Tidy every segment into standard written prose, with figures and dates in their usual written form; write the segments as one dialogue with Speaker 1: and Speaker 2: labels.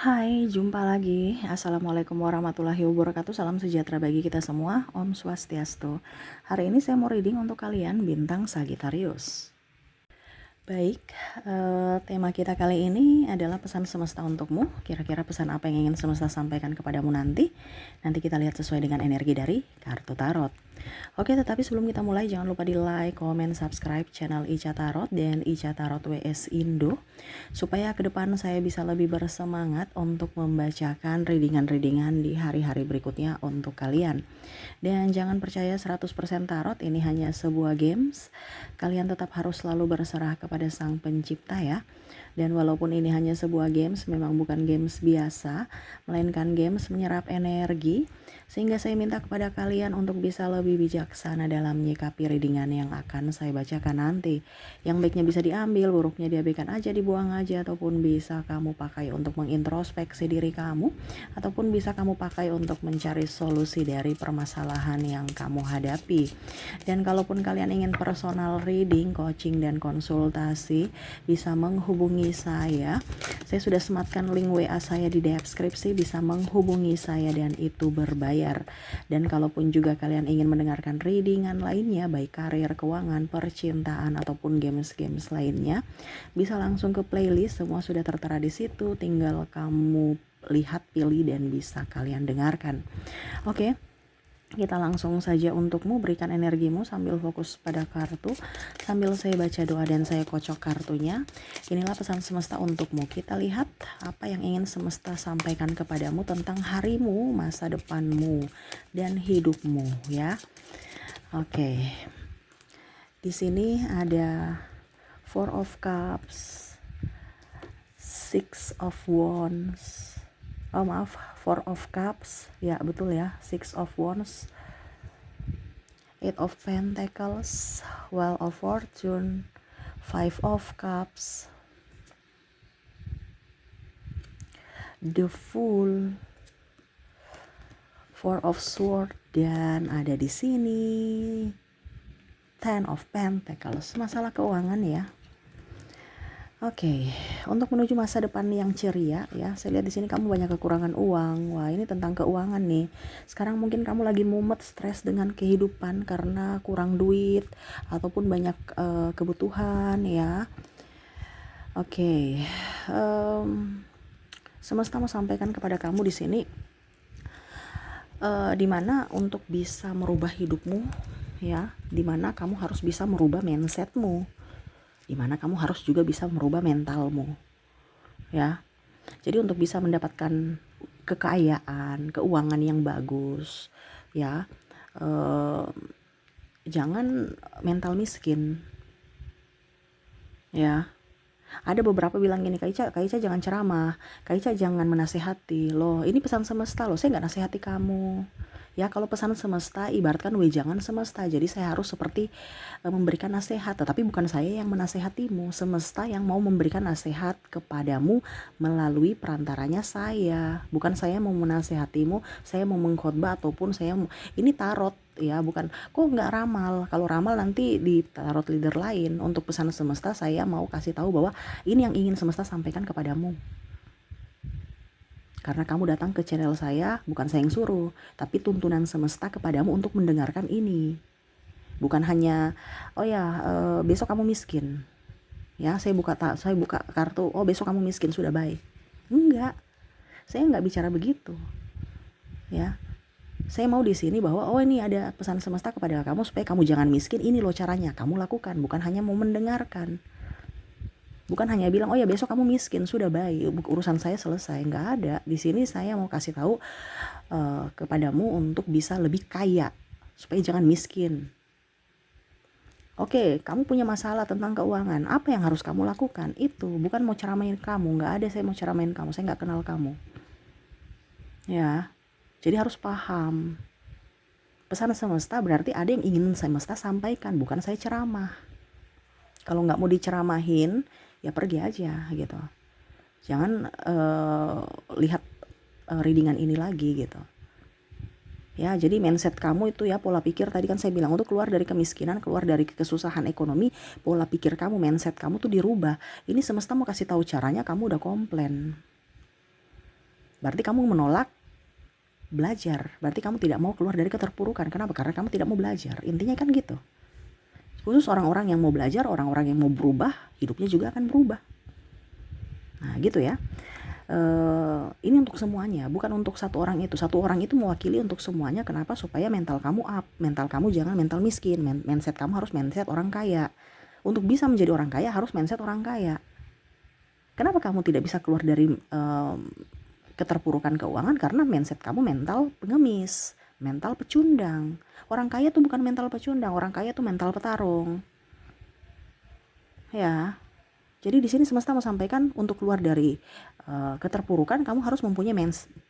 Speaker 1: Hai, jumpa lagi. Assalamualaikum warahmatullahi wabarakatuh. Salam sejahtera bagi kita semua. Om Swastiastu. Hari ini saya mau reading untuk kalian bintang Sagittarius. Baik, tema kita kali ini adalah pesan semesta untukmu. Kira-kira pesan apa yang ingin semesta sampaikan kepadamu nanti? Nanti kita lihat sesuai dengan energi dari kartu tarot. Oke, tetapi sebelum kita mulai jangan lupa di like, comment, subscribe channel Ica Tarot dan Ica Tarot WS Indo supaya ke depan saya bisa lebih bersemangat untuk membacakan readingan-readingan di hari-hari berikutnya untuk kalian. Dan jangan percaya 100% tarot ini hanya sebuah games. Kalian tetap harus selalu berserah kepada Sang Pencipta ya. Dan walaupun ini hanya sebuah games, memang bukan games biasa, melainkan games menyerap energi. Sehingga saya minta kepada kalian untuk bisa lebih bijaksana dalam menyikapi readingan yang akan saya bacakan nanti. Yang baiknya bisa diambil, buruknya diabaikan aja, dibuang aja, ataupun bisa kamu pakai untuk mengintrospeksi diri kamu, ataupun bisa kamu pakai untuk mencari solusi dari permasalahan yang kamu hadapi. Dan kalaupun kalian ingin personal reading, coaching, dan konsultasi, bisa menghubungi saya. Saya sudah sematkan link WA saya di deskripsi, bisa menghubungi saya dan itu berbayar. Dan kalaupun juga kalian ingin mendengarkan readingan lainnya, baik karir, keuangan, percintaan, ataupun games-games lainnya, bisa langsung ke playlist, semua sudah tertera di situ, tinggal kamu lihat, pilih, dan bisa kalian dengarkan. Oke. Kita langsung saja untukmu, berikan energimu sambil fokus pada kartu, sambil saya baca doa dan saya kocok kartunya. Inilah pesan semesta untukmu. Kita lihat apa yang ingin semesta sampaikan kepadamu tentang harimu, masa depanmu, dan hidupmu ya. Oke. Di sini ada Four of Cups, Six of Wands. Oh maaf, Four of Cups, ya betul ya, Six of Wands, Eight of Pentacles, Wheel of Fortune, Five of Cups, The Fool, Four of Swords, dan ada di sini Ten of Pentacles. Masalah keuangan ya. Oke, untuk menuju masa depan yang ceria ya. Saya lihat di sini kamu banyak kekurangan uang. Wah, ini tentang keuangan nih. Sekarang mungkin kamu lagi mumet, stres dengan kehidupan karena kurang duit ataupun banyak kebutuhan ya. Oke, semesta mau sampaikan kepada kamu di sini, dimana untuk bisa merubah hidupmu ya, dimana kamu harus bisa merubah mindsetmu, dimana kamu harus juga bisa merubah mentalmu ya. Jadi untuk bisa mendapatkan kekayaan, keuangan yang bagus ya, jangan mental miskin ya. Ada beberapa bilang gini, Kak Ica jangan ceramah, Kak Ica jangan menasehati. Loh, ini pesan semesta loh, saya nggak nasehati kamu. Ya, kalau pesan semesta ibaratkan wejangan semesta. Jadi saya harus seperti memberikan nasihat, tetapi bukan saya yang menasehatimu. Semesta yang mau memberikan nasihat kepadamu melalui perantaranya saya. Bukan saya mau menasehatimu, saya mau mengkhotbah ataupun ini tarot ya, bukan kok nggak ramal. Kalau ramal nanti di tarot leader lain. Untuk pesan semesta saya mau kasih tahu bahwa ini yang ingin semesta sampaikan kepadamu. Karena kamu datang ke channel saya, bukan saya yang suruh, tapi tuntunan semesta kepadamu untuk mendengarkan ini. Bukan hanya, oh ya besok kamu miskin. Ya, saya buka kartu, oh besok kamu miskin, sudah baik. Enggak, saya nggak bicara begitu. Ya, saya mau di sini bahwa oh ini ada pesan semesta kepada kamu supaya kamu jangan miskin. Ini loh caranya, kamu lakukan, bukan hanya mau mendengarkan. Bukan hanya bilang, oh ya besok kamu miskin, sudah baik, urusan saya selesai. Nggak ada. Di sini saya mau kasih tahu kepadamu untuk bisa lebih kaya, supaya jangan miskin. Oke, kamu punya masalah tentang keuangan. Apa yang harus kamu lakukan? Itu bukan mau ceramain kamu. Nggak ada saya mau ceramain kamu. Saya nggak kenal kamu. Ya, jadi harus paham. Pesan semesta berarti ada yang ingin semesta sampaikan, bukan saya ceramah. Kalau nggak mau diceramahin, ya pergi aja gitu. Jangan lihat readingan ini lagi gitu. Ya, jadi mindset kamu itu ya, pola pikir tadi kan saya bilang untuk keluar dari kemiskinan, keluar dari kesusahan ekonomi, pola pikir kamu, mindset kamu tuh dirubah. Ini semesta mau kasih tahu caranya, kamu udah komplain. Berarti kamu menolak belajar. Berarti kamu tidak mau keluar dari keterpurukan. Kenapa? Karena kamu tidak mau belajar. Intinya kan gitu. Khusus orang-orang yang mau belajar, orang-orang yang mau berubah, hidupnya juga akan berubah. Nah gitu ya. Ini untuk semuanya, bukan untuk satu orang itu. Satu orang itu mewakili untuk semuanya. Kenapa? Supaya mental kamu up. Mental kamu jangan mental miskin. Mindset kamu harus mindset orang kaya. Untuk bisa menjadi orang kaya harus mindset orang kaya. Kenapa kamu tidak bisa keluar dari keterpurukan keuangan? Karena mindset kamu mental pengemis, mental pecundang. Orang kaya tuh bukan mental pecundang, orang kaya tuh mental petarung. Ya. Jadi di sini semesta mau sampaikan untuk keluar dari keterpurukan kamu harus mempunyai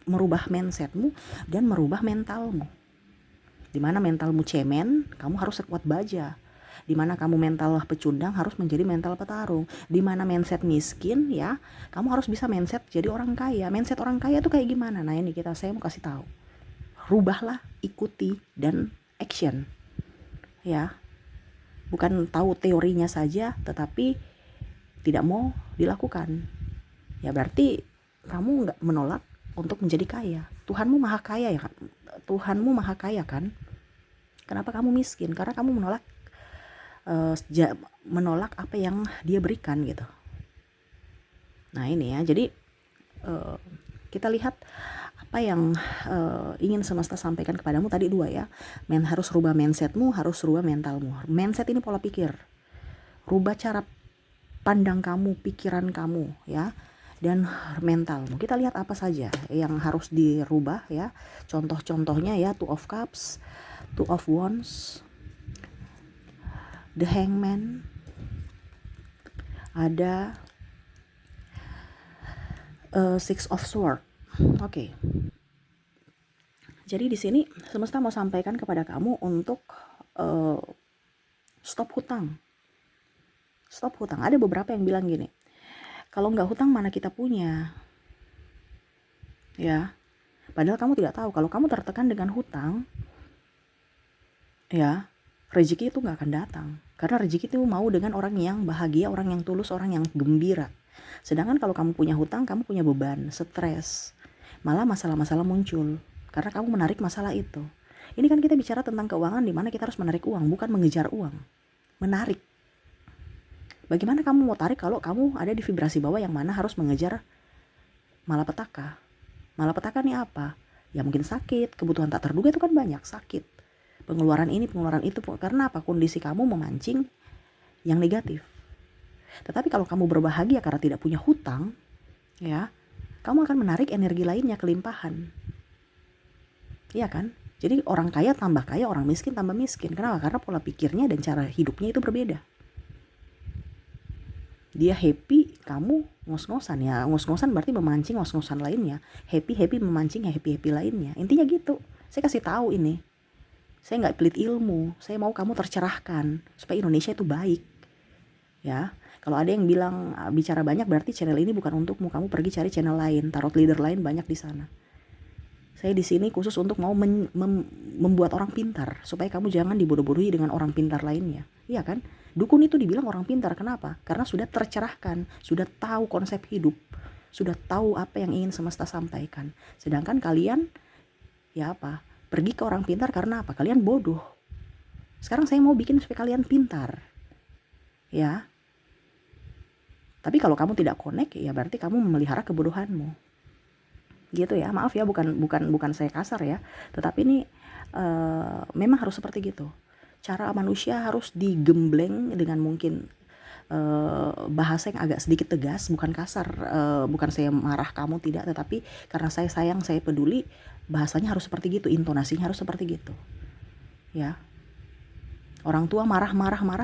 Speaker 1: merubah mindsetmu dan merubah mentalmu. Dimana mentalmu cemen, kamu harus sekuat baja. Dimana kamu mental pecundang harus menjadi mental petarung. Dimana mindset miskin ya, kamu harus bisa mindset jadi orang kaya. Mindset orang kaya tuh kayak gimana? Nah ini saya mau kasih tahu. Rubahlah, ikuti dan action. Ya, bukan tahu teorinya saja, tetapi tidak mau dilakukan. Ya berarti kamu nggak menolak untuk menjadi kaya. Tuhanmu maha kaya ya kan? Tuhanmu maha kaya kan? Kenapa kamu miskin? Karena kamu menolak apa yang dia berikan gitu. Nah ini ya, jadi kita lihat apa yang ingin semesta sampaikan kepadamu tadi dua ya. Harus rubah mindsetmu, harus rubah mentalmu. Mindset ini pola pikir. Rubah cara pandang kamu, pikiran kamu ya, dan mentalmu. Kita lihat apa saja yang harus dirubah ya. Contoh-contohnya ya, Two of Cups, Two of Wands, The Hangman, ada Six of Swords. Oke. Jadi di sini semesta mau sampaikan kepada kamu untuk stop hutang. Stop hutang. Ada beberapa yang bilang gini, kalau nggak hutang mana kita punya? Ya, padahal kamu tidak tahu kalau kamu tertekan dengan hutang, ya rezeki itu nggak akan datang. Karena rezeki itu mau dengan orang yang bahagia, orang yang tulus, orang yang gembira. Sedangkan kalau kamu punya hutang, kamu punya beban, stres, malah masalah-masalah muncul karena kamu menarik masalah itu. Ini kan kita bicara tentang keuangan di mana kita harus menarik uang, bukan mengejar uang. Menarik. Bagaimana kamu mau tarik kalau kamu ada di vibrasi bawah yang mana harus mengejar malapetaka? Malapetaka nih apa? Ya mungkin sakit, kebutuhan tak terduga itu kan banyak, sakit. Pengeluaran ini, pengeluaran itu, karena apa? Kondisi kamu memancing yang negatif. Tetapi kalau kamu berbahagia karena tidak punya hutang, ya, kamu akan menarik energi lainnya, kelimpahan. Iya kan? Jadi orang kaya tambah kaya, orang miskin tambah miskin. Kenapa? Karena pola pikirnya dan cara hidupnya itu berbeda. Dia happy, kamu ngos-ngosan ya. Ngos-ngosan berarti memancing ngos-ngosan lainnya. Happy memancing happy lainnya. Intinya gitu. Saya kasih tahu ini. Saya nggak pelit ilmu. Saya mau kamu tercerahkan supaya Indonesia itu baik. Ya. Kalau ada yang bilang bicara banyak berarti channel ini bukan untukmu. Kamu pergi cari channel lain, tarot leader lain banyak di sana. Saya di sini khusus untuk mau membuat orang pintar supaya kamu jangan dibodoh-bodohi dengan orang pintar lainnya. Iya kan? Dukun itu dibilang orang pintar. Kenapa? Karena sudah tercerahkan, sudah tahu konsep hidup, sudah tahu apa yang ingin semesta sampaikan. Sedangkan kalian ya apa? Pergi ke orang pintar karena apa? Kalian bodoh. Sekarang saya mau bikin supaya kalian pintar. Ya. Tapi kalau kamu tidak connect ya berarti kamu memelihara kebodohanmu. Gitu ya. Maaf ya, bukan saya kasar ya. Tetapi ini memang harus seperti gitu. Cara manusia harus digembleng dengan mungkin bahasa yang agak sedikit tegas, bukan kasar, bukan saya marah kamu, tidak, tetapi karena saya sayang, saya peduli, bahasanya harus seperti gitu, intonasinya harus seperti gitu. Ya. Orang tua marah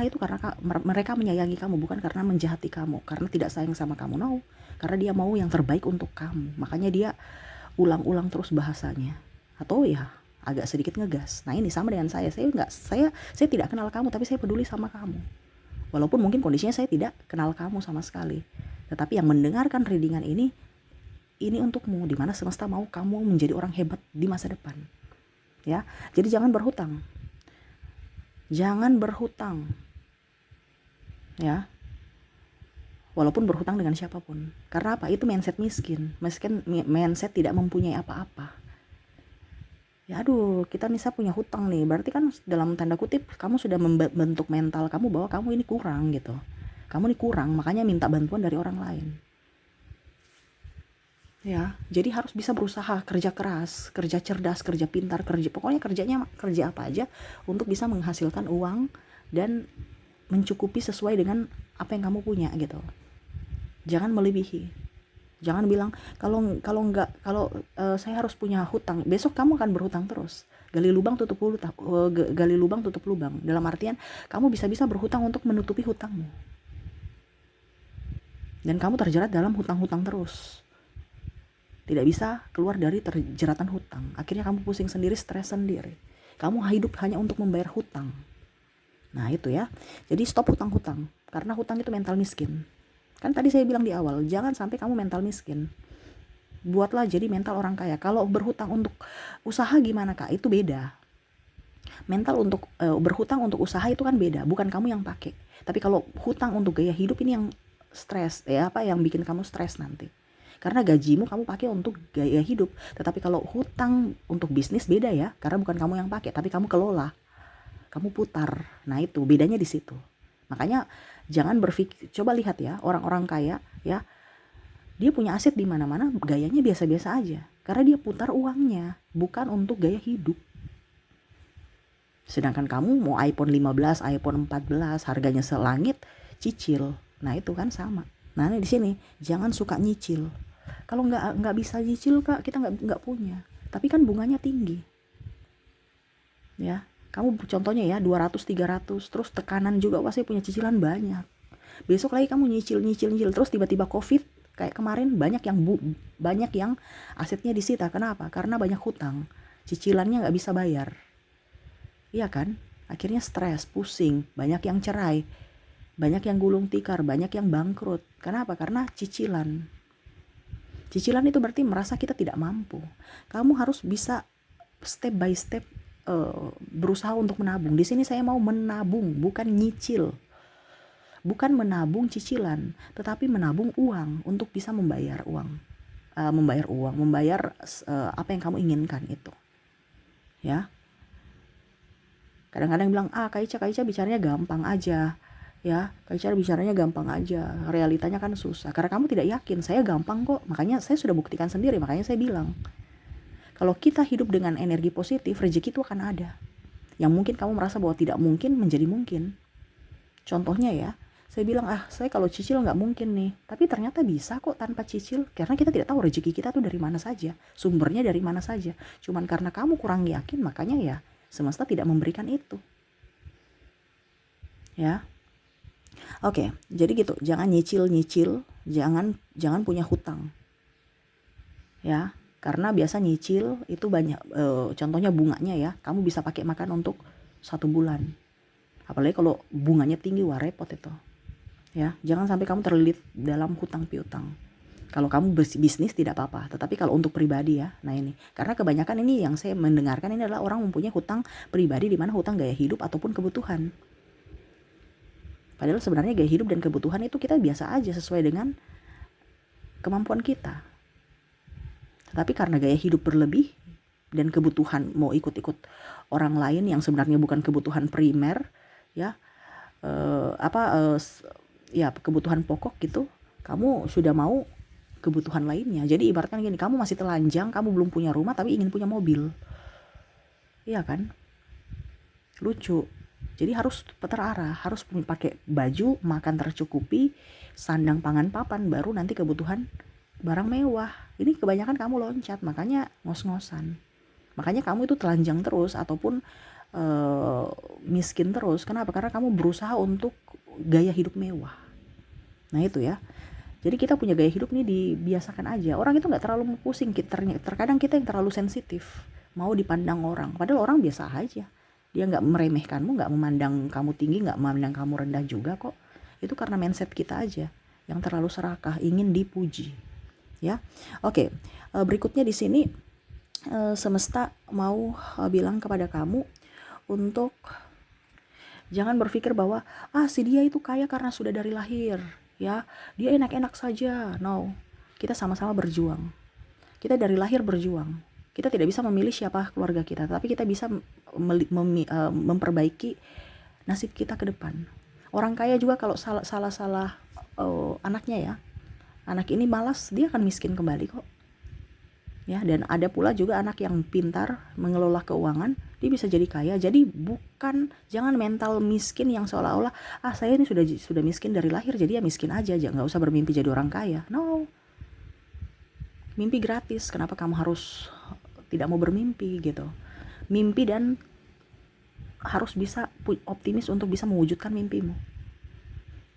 Speaker 1: itu karena mereka menyayangi kamu, bukan karena menjahati kamu, karena tidak sayang sama kamu. No, karena dia mau yang terbaik untuk kamu. Makanya dia ulang-ulang terus bahasanya. Atau ya agak sedikit ngegas. Nah ini sama dengan saya tidak kenal kamu tapi saya peduli sama kamu. Walaupun mungkin kondisinya saya tidak kenal kamu sama sekali, tetapi yang mendengarkan readingan ini untukmu, dimana semesta mau kamu menjadi orang hebat di masa depan. Ya, jadi jangan berhutang, ya. walaupun berhutang dengan siapapun. Karena apa? Itu mindset miskin, mindset tidak mempunyai apa-apa. Ya aduh, kita nih punya hutang nih, berarti kan dalam tanda kutip kamu sudah membentuk mental kamu bahwa kamu ini kurang gitu. Kamu ini kurang, makanya minta bantuan dari orang lain. Ya, jadi harus bisa berusaha, kerja keras, kerja cerdas, kerja pintar, pokoknya kerja apa aja untuk bisa menghasilkan uang dan mencukupi sesuai dengan apa yang kamu punya gitu. Jangan melebihi. Jangan bilang kalau saya harus punya hutang, besok kamu akan berhutang terus. Gali lubang tutup lubang. Dalam artian kamu bisa-bisa berhutang untuk menutupi hutangmu. Dan kamu terjerat dalam hutang-hutang terus. Tidak bisa keluar dari terjeratan hutang. Akhirnya kamu pusing sendiri, stres sendiri. Kamu hidup hanya untuk membayar hutang. Nah, itu ya. Jadi stop hutang-hutang, karena hutang itu mental miskin. Kan tadi saya bilang di awal, jangan sampai kamu mental miskin. Buatlah jadi mental orang kaya. Kalau berhutang untuk usaha gimana Kak? Itu beda. Mental untuk berhutang untuk usaha itu kan beda, bukan kamu yang pakai. Tapi kalau hutang untuk gaya hidup ini yang stres, yang bikin kamu stres nanti. Karena gajimu kamu pakai untuk gaya hidup. Tetapi kalau hutang untuk bisnis beda ya, karena bukan kamu yang pakai, tapi kamu kelola. Kamu putar. Nah, itu bedanya di situ. Makanya jangan berpikir, coba lihat ya, orang-orang kaya ya, dia punya aset di mana-mana, gayanya biasa-biasa aja. Karena dia putar uangnya, bukan untuk gaya hidup. Sedangkan kamu mau iPhone 15, iPhone 14, harganya selangit, cicil. Nah, itu kan sama. Nah, di sini jangan suka nyicil. Kalau nggak bisa nyicil Kak, kita nggak punya. Tapi kan bunganya tinggi. Ya, kamu contohnya ya 200 300, terus tekanan juga pasti punya cicilan banyak. Besok lagi kamu nyicil terus tiba-tiba Covid kayak kemarin banyak yang asetnya disita. Kenapa? Karena banyak hutang. Cicilannya nggak bisa bayar. Iya kan? Akhirnya stres, pusing, banyak yang cerai, banyak yang gulung tikar, banyak yang bangkrut. Kenapa? Karena cicilan. Cicilan itu berarti merasa kita tidak mampu. Kamu harus bisa step by step berusaha untuk menabung. Di sini saya mau menabung, bukan nyicil. Bukan menabung cicilan, tetapi menabung uang untuk bisa membayar apa yang kamu inginkan itu. Ya. Kadang-kadang bilang, Kak Ica bicaranya gampang aja. Ya, Kak Ica bicaranya gampang aja. Realitanya kan susah. Karena kamu tidak yakin, saya gampang kok. Makanya saya sudah buktikan sendiri, makanya saya bilang. Kalau kita hidup dengan energi positif, rezeki itu akan ada. Yang mungkin kamu merasa bahwa tidak mungkin menjadi mungkin. Contohnya ya, saya bilang, saya kalau cicil nggak mungkin nih. Tapi ternyata bisa kok tanpa cicil. Karena kita tidak tahu rezeki kita tuh dari mana saja. Sumbernya dari mana saja. Cuman karena kamu kurang yakin, makanya ya semesta tidak memberikan itu. Ya. Oke, jadi gitu. Jangan nyicil, jangan punya hutang. Ya. Karena biasa nyicil itu banyak, contohnya bunganya ya, kamu bisa pakai makan untuk 1 bulan. Apalagi kalau bunganya tinggi, wah repot itu. Ya, jangan sampai kamu terlilit dalam hutang piutang. Kalau kamu bisnis tidak apa-apa, tetapi kalau untuk pribadi ya, nah ini. Karena kebanyakan ini yang saya mendengarkan ini adalah orang mempunyai hutang pribadi, di mana hutang gaya hidup ataupun kebutuhan. Padahal sebenarnya gaya hidup dan kebutuhan itu kita biasa aja sesuai dengan kemampuan kita. Tetapi karena gaya hidup berlebih dan kebutuhan mau ikut-ikut orang lain yang sebenarnya bukan kebutuhan primer, ya, kebutuhan pokok gitu, kamu sudah mau kebutuhan lainnya. Jadi ibaratkan gini, kamu masih telanjang, kamu belum punya rumah tapi ingin punya mobil. Iya kan? Lucu. Jadi harus terarah, harus pakai baju, makan tercukupi, sandang pangan papan, baru nanti kebutuhan barang mewah. Ini kebanyakan kamu loncat, makanya ngos-ngosan. Makanya kamu itu telanjang terus ataupun miskin terus. Kenapa? Karena kamu berusaha untuk gaya hidup mewah. Nah itu ya. Jadi kita punya gaya hidup nih dibiasakan aja. Orang itu nggak terlalu pusing. Terkadang kita yang terlalu sensitif, mau dipandang orang. Padahal orang biasa aja. Dia nggak meremehkanmu, nggak memandang kamu tinggi, nggak memandang kamu rendah juga kok. Itu karena mindset kita aja yang terlalu serakah, ingin dipuji. Ya, oke. Berikutnya di sini semesta mau bilang kepada kamu untuk jangan berpikir bahwa si dia itu kaya karena sudah dari lahir. ya. Dia enak-enak saja. No, kita sama-sama berjuang. Kita dari lahir berjuang. Kita tidak bisa memilih siapa keluarga kita, tapi kita bisa memperbaiki nasib kita ke depan. Orang kaya juga kalau salah anaknya ya, anak ini malas, dia akan miskin kembali kok. Ya, dan ada pula juga anak yang pintar mengelola keuangan, dia bisa jadi kaya. Jadi jangan mental miskin yang seolah-olah saya ini sudah miskin dari lahir, jadi ya miskin aja, nggak usah bermimpi jadi orang kaya. No, mimpi gratis, kenapa kamu harus tidak mau bermimpi gitu? Mimpi dan harus bisa optimis untuk bisa mewujudkan mimpimu.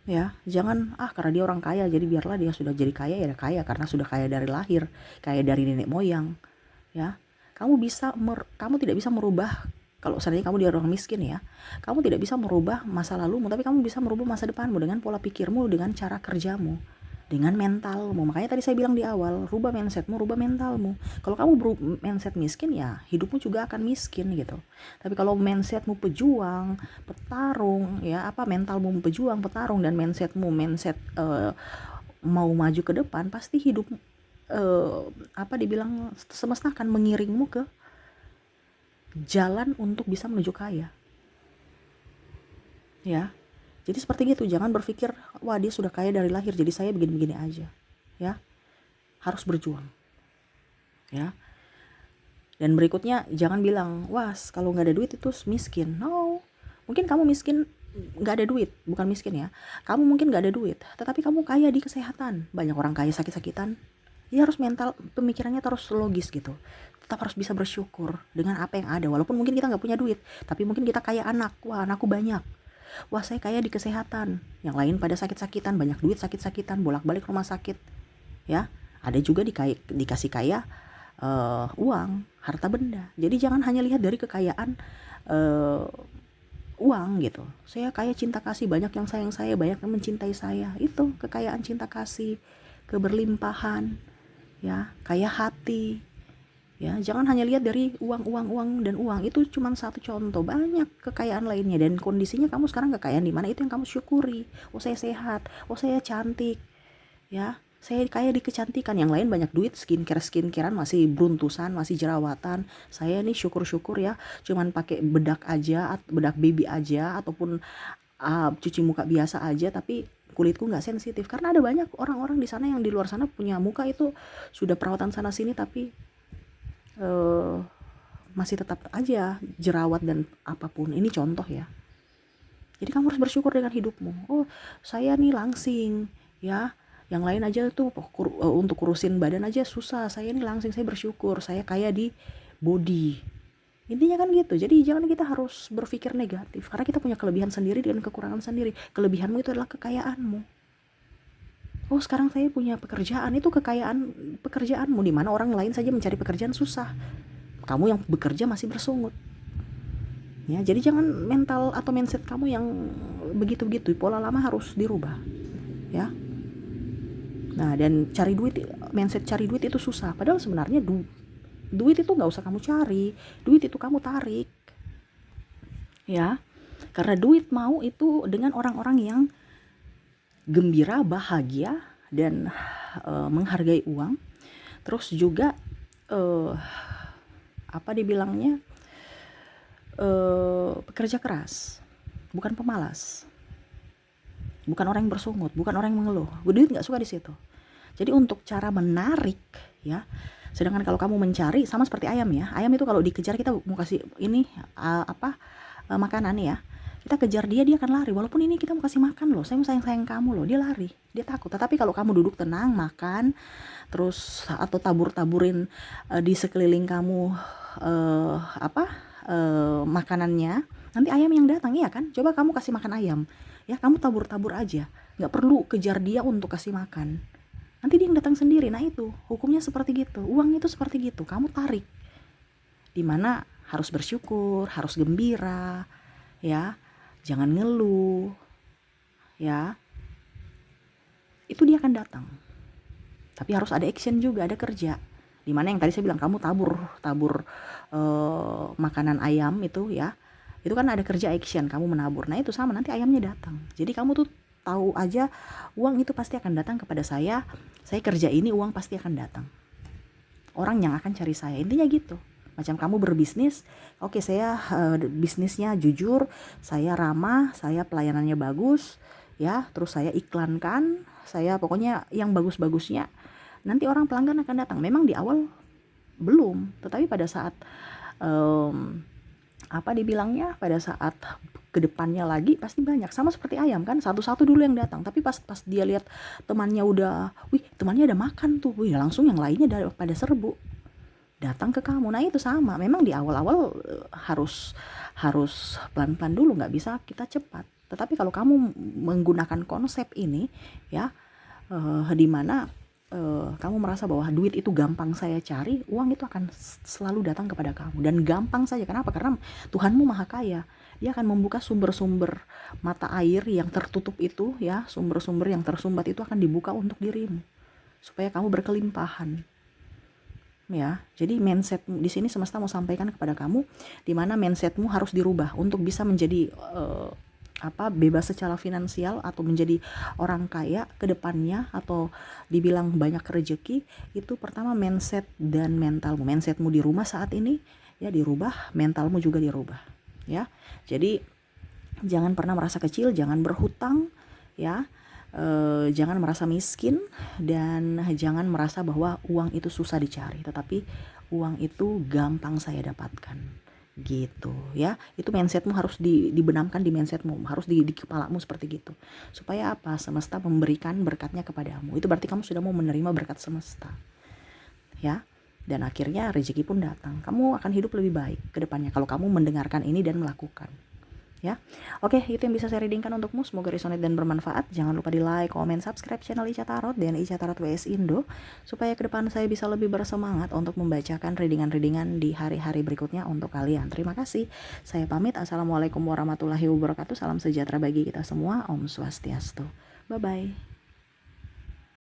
Speaker 1: Ya, jangan karena dia orang kaya jadi biarlah dia sudah jadi kaya, ya kaya karena sudah kaya dari lahir, kaya dari nenek moyang. Ya, kamu tidak bisa merubah, kalau seandainya kamu dia orang miskin ya, kamu tidak bisa merubah masa lalumu, tapi kamu bisa merubah masa depanmu dengan pola pikirmu, dengan cara kerjamu, dengan mentalmu. Makanya tadi saya bilang di awal, rubah mindsetmu, rubah mentalmu. Kalau kamu mindset miskin, ya hidupmu juga akan miskin gitu. Tapi kalau mindsetmu pejuang, petarung, ya mentalmu pejuang, petarung, dan mindset mau maju ke depan, pasti hidup dibilang semesta akan mengiringmu ke jalan untuk bisa menuju kaya. Ya. Jadi seperti gitu, jangan berpikir wah dia sudah kaya dari lahir jadi saya begini-begini aja. Ya. Harus berjuang. Ya. Dan berikutnya jangan bilang, wah kalau nggak ada duit itu miskin. No. Mungkin kamu miskin nggak ada duit, bukan miskin ya. Kamu mungkin nggak ada duit, tetapi kamu kaya di kesehatan. Banyak orang kaya sakit-sakitan. Dia harus mental, pemikirannya terus logis gitu. Tetap harus bisa bersyukur dengan apa yang ada. Walaupun mungkin kita nggak punya duit, tapi mungkin kita kaya anak. Wah, anakku banyak. Wah, saya kaya di kesehatan. Yang lain pada sakit-sakitan, banyak duit sakit-sakitan, bolak-balik rumah sakit. Ya, ada juga dikasih kaya uang, harta benda. Jadi jangan hanya lihat dari kekayaan uang gitu. Saya kaya cinta kasih, banyak yang sayang saya, banyak yang mencintai saya. Itu kekayaan cinta kasih, keberlimpahan, ya, kaya hati. Ya, jangan hanya lihat dari uang dan uang. Itu cuma satu contoh, banyak kekayaan lainnya, dan kondisinya kamu sekarang kekayaan di mana itu yang kamu syukuri. Oh, saya sehat, oh saya cantik. Ya, saya kaya di kecantikan. Yang lain banyak duit, skincarean masih bruntusan, masih jerawatan. Saya nih syukur-syukur ya, cuman pakai bedak aja, bedak baby aja, ataupun cuci muka biasa aja, tapi kulitku nggak sensitif. Karena ada banyak orang-orang di sana yang di luar sana punya muka itu sudah perawatan sana sini, tapi masih tetap aja jerawat dan apapun. Ini contoh ya. Jadi kamu harus bersyukur dengan hidupmu. Oh, saya nih langsing ya. Yang lain aja tuh untuk kurusin badan aja susah. Saya nih langsing, saya bersyukur. Saya kaya di body. Intinya kan gitu. Jadi jangan kita harus berpikir negatif, karena kita punya kelebihan sendiri dan kekurangan sendiri. Kelebihanmu itu adalah kekayaanmu. Oh, sekarang saya punya pekerjaan, itu kekayaan pekerjaanmu, di mana orang lain saja mencari pekerjaan susah. Kamu yang bekerja masih bersungut. Ya, jadi jangan mental atau mindset kamu yang begitu-begitu, pola lama harus dirubah. Ya. Nah, dan mindset cari duit itu susah. Padahal sebenarnya duit itu nggak usah kamu cari, duit itu kamu tarik. Ya. Karena duit mau itu dengan orang-orang yang gembira, bahagia, dan menghargai uang. Terus juga dibilangnya pekerja keras, bukan pemalas, bukan orang yang bersungut, bukan orang yang mengeluh. Duit nggak suka di situ. Jadi untuk cara menarik ya, sedangkan kalau kamu mencari sama seperti ayam ya, ayam itu kalau dikejar kita mau kasih ini makanan ya, kita kejar dia akan lari. Walaupun ini kita mau kasih makan loh, saya mau sayang kamu loh, dia lari, dia takut. Tetapi kalau kamu duduk tenang makan, terus atau taburin di sekeliling kamu makanannya, nanti ayam yang datang, iya kan? Coba kamu kasih makan ayam ya, kamu tabur aja, nggak perlu kejar dia untuk kasih makan, nanti dia yang datang sendiri. Nah, itu hukumnya seperti gitu, uang itu seperti gitu, kamu tarik, dimana harus bersyukur, harus gembira ya, jangan ngeluh ya, itu dia akan datang. Tapi harus ada action juga, ada kerja. Dimana yang tadi saya bilang, kamu tabur makanan ayam itu ya, itu kan ada kerja action, kamu menabur. Nah, itu sama, nanti ayamnya datang. Jadi kamu tuh tahu aja uang itu pasti akan datang kepada saya kerja ini uang pasti akan datang. Orang yang akan cari saya, intinya gitu. Macam kamu berbisnis, oke saya bisnisnya jujur, saya ramah, saya pelayanannya bagus, ya, terus saya iklankan, saya pokoknya yang bagus-bagusnya. Nanti orang pelanggan akan datang. Memang di awal belum, tetapi pada saat apa dibilangnya, pada saat kedepannya lagi pasti banyak. Sama seperti ayam kan, satu-satu dulu yang datang, tapi pas dia lihat temannya udah, wih temannya ada makan tuh, wih langsung yang lainnya pada serbu datang ke kamu. Nah itu sama, memang di awal-awal harus pelan-pelan dulu, nggak bisa kita cepat. Tetapi kalau kamu menggunakan konsep ini ya, di mana kamu merasa bahwa duit itu gampang saya cari, uang itu akan selalu datang kepada kamu dan gampang saja. Kenapa? Karena Tuhanmu maha kaya. Dia akan membuka sumber-sumber mata air yang tertutup itu ya, sumber-sumber yang tersumbat itu akan dibuka untuk dirimu supaya kamu berkelimpahan. Ya, jadi mindset di sini semesta mau sampaikan kepada kamu di mana mindsetmu harus dirubah untuk bisa menjadi bebas secara finansial atau menjadi orang kaya ke depannya atau dibilang banyak rezeki. Itu pertama mindset dan mentalmu. Mindsetmu di rumah saat ini ya dirubah, mentalmu juga dirubah ya. Jadi jangan pernah merasa kecil, jangan berhutang ya. Jangan merasa miskin dan jangan merasa bahwa uang itu susah dicari, tetapi uang itu gampang saya dapatkan gitu ya. Itu mindsetmu harus dibenamkan, di mindsetmu harus di kepalamu seperti gitu, supaya apa, semesta memberikan berkatnya kepadamu. Itu berarti kamu sudah mau menerima berkat semesta ya, dan akhirnya rezeki pun datang. Kamu akan hidup lebih baik ke depannya kalau kamu mendengarkan ini dan melakukan ya. Oke, itu yang bisa saya readingkan untukmu. Semoga resonate dan bermanfaat. Jangan lupa di like, comment, subscribe channel Ica Tarot dan Ica Tarot WS Indo supaya ke depan saya bisa lebih bersemangat untuk membacakan readingan-readingan di hari-hari berikutnya untuk kalian. Terima kasih. Saya pamit. Assalamualaikum warahmatullahi wabarakatuh. Salam sejahtera bagi kita semua. Om Swastiastu. Bye bye.